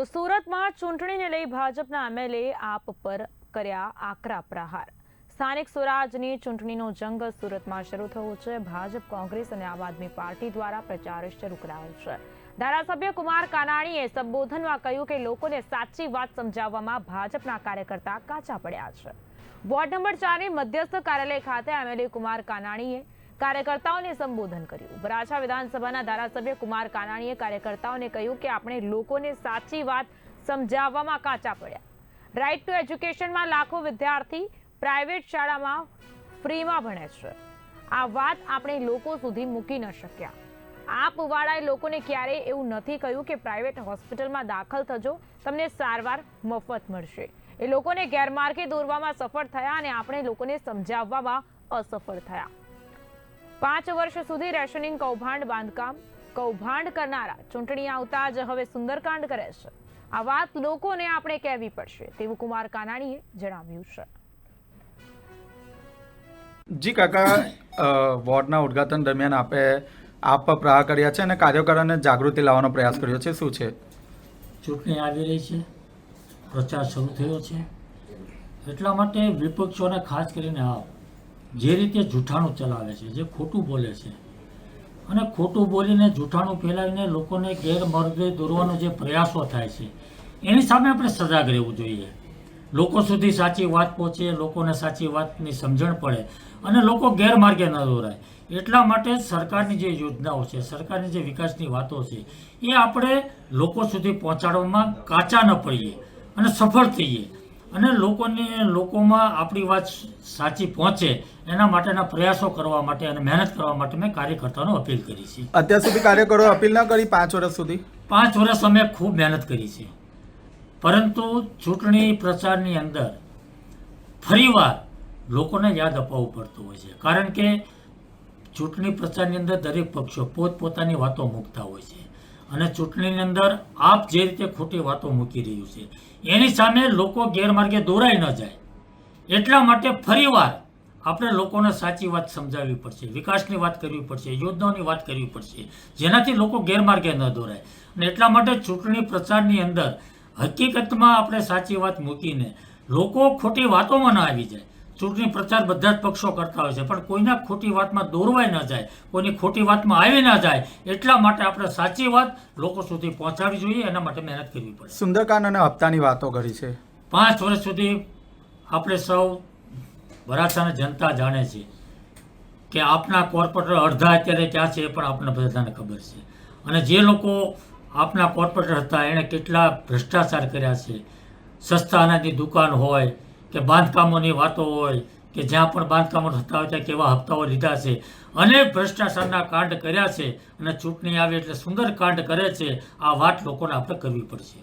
સુરતમાં ચૂંટણીને લઈ ભાજપના એમએલએ આપ પર કર્યા આકરા પ્રહાર। સ્થાનિક સ્વરાજની ચૂંટણીનો જંગ સુરતમાં શરૂ થયો છે। ભાજપ, કોંગ્રેસ અને આમ આદમી પાર્ટી દ્વારા પ્રચાર શરૂ કરાયો છે। ધારાસભ્ય કુમાર કાનાણીએ સંબોધનમાં કહ્યું કે લોકોને સાચી વાત સમજાવવામાં ભાજપના કાર્યકર્તા કાચા પડ્યા છે। વોર્ડ નંબર 4 મધ્યસ્થ કાર્યાલય ખાતે એમએલએ કુમાર કાનાણીએ કાર્યકર્તાઓને સંબોધન કર્યું। વરાછા વિધાનસભાના ધારાસભ્ય કુમાર કાનાણીએ કાર્યકર્તાઓને કહ્યું કે આપણે લોકોને સાચી વાત સમજાવવામાં કાચા પડ્યા। રાઇટ ટુ એજ્યુકેશનમાં લાખો વિદ્યાર્થી પ્રાઇવેટ શાળામાં ફ્રીમાં ભણે છે। આ વાત આપણે લોકો સુધી મૂકી ન શક્યા। આપવાળાએ લોકોને ક્યારેય એવું નથી કહ્યું કે પ્રાઇવેટ હોસ્પિટલમાં દાખલ થજો, તમને સારવાર મફત મળશે। એ લોકોને ગેરમાર્ગે દોરવામાં સફળ થયા અને આપણે લોકોને સમજાવવામાં અસફળ થયા। 5 વર્ષ સુધી રેશનિંગ કૌભાંડ કરનારા ચૂંટણી આવતા જ હવે સુંદરકાંડ કરે છે। આ વાત લોકોને આપણે કહેવી પડશે તેવું કુમાર કાનાણીએ જણાવ્યું છે। જી કાકા, વોર્ડના ઉદ્ઘાટન દરમિયાન આપ પર પ્રહાર કર્યા છે અને કાર્યકરોને જાગૃતિ લાવવાનો પ્રયાસ કર્યો છે, શું છે? ચૂંટણી આવી રહી છે, પ્રચાર શરૂ થયો છે, એટલા માટે વિપક્ષોને ખાસ કરીને જે રીતે જૂઠાણું ચલાવે છે, જે ખોટું બોલે છે અને ખોટું બોલીને જૂઠાણું ફેલાવીને લોકોને ગેરમાર્ગે દોરવાનો જે પ્રયાસો થાય છે એની સામે આપણે સજાગ રહેવું જોઈએ। લોકો સુધી સાચી વાત પહોંચે, લોકોને સાચી વાતની સમજણ પડે અને લોકો ગેરમાર્ગે ન દોરાય, એટલા માટે સરકારની જે યોજનાઓ છે, સરકારની જે વિકાસની વાતો છે એ આપણે લોકો સુધી પહોંચાડવામાં કાચા ન પડીએ અને સફળ થઈએ અને લોકોમાં આપણી વાત સાચી પહોંચે એના માટેના પ્રયાસો કરવા માટે અને મહેનત કરવા માટે મેં કાર્યકર્તાઓને અપીલ કરી છે। અત્યાર સુધી કાર્યકરો અપીલ ન કરી 5 વર્ષ સુધી? 5 વર્ષ અમે ખૂબ મહેનત કરી છે, પરંતુ ચૂંટણી પ્રચારની અંદર ફરીવાર લોકોને યાદ અપાવવું પડતું હોય છે, કારણ કે ચૂંટણી પ્રચારની અંદર દરેક પક્ષો પોતપોતાની વાતો મૂકતા હોય છે અને ચૂંટણીની અંદર આપ જે રીતે ખોટી વાતો મૂકી રહ્યું છે એની સામે લોકો ગેરમાર્ગે દોરાઈ ન જાય, એટલા માટે ફરીવાર આપણે લોકોને સાચી વાત સમજાવવી પડશે, વિકાસની વાત કરવી પડશે, યોજનાઓની વાત કરવી પડશે, જેનાથી લોકો ગેરમાર્ગે ન દોરાય। અને એટલા માટે ચૂંટણી પ્રચારની અંદર હકીકતમાં આપણે સાચી વાત મૂકીને લોકો ખોટી વાતોમાં ન આવી જાય। ચૂંટણી પ્રચાર બધા જ પક્ષો કરતા હોય છે, પણ કોઈના ખોટી વાતમાં દોરવાઈ ન જાય, કોઈની ખોટી વાતમાં આવી ન જાય, એટલા માટે આપણે સાચી વાત લોકો સુધી પહોંચાડવી જોઈએ, એના માટે મહેનત કરવી પડે। સુંદરકાંડ અને હપ્તાની વાતો કરી છે। 5 વર્ષ સુધી આપણે સૌ વરાછાની જનતા જાણે છે કે આપના કોર્પોરેટર અડધા અત્યારે ક્યાં છે એ પણ આપણને બધાને ખબર છે અને જે લોકો આપના કોર્પોરેટર હતા એણે કેટલા ભ્રષ્ટાચાર કર્યા છે। સસ્તા અનાજની દુકાન હોય કે બાંધકામોની વાતો હોય કે જ્યાં પણ બાંધકામો થતા હોય ત્યાં કેવા હપ્તાઓ લીધા છે, અનેક ભ્રષ્ટાચારના કાંડ કર્યા છે અને ચૂંટણી આવે એટલે સુંદર કાંડ કરે છે। આ વાત લોકોને આપણે કરવી પડશે।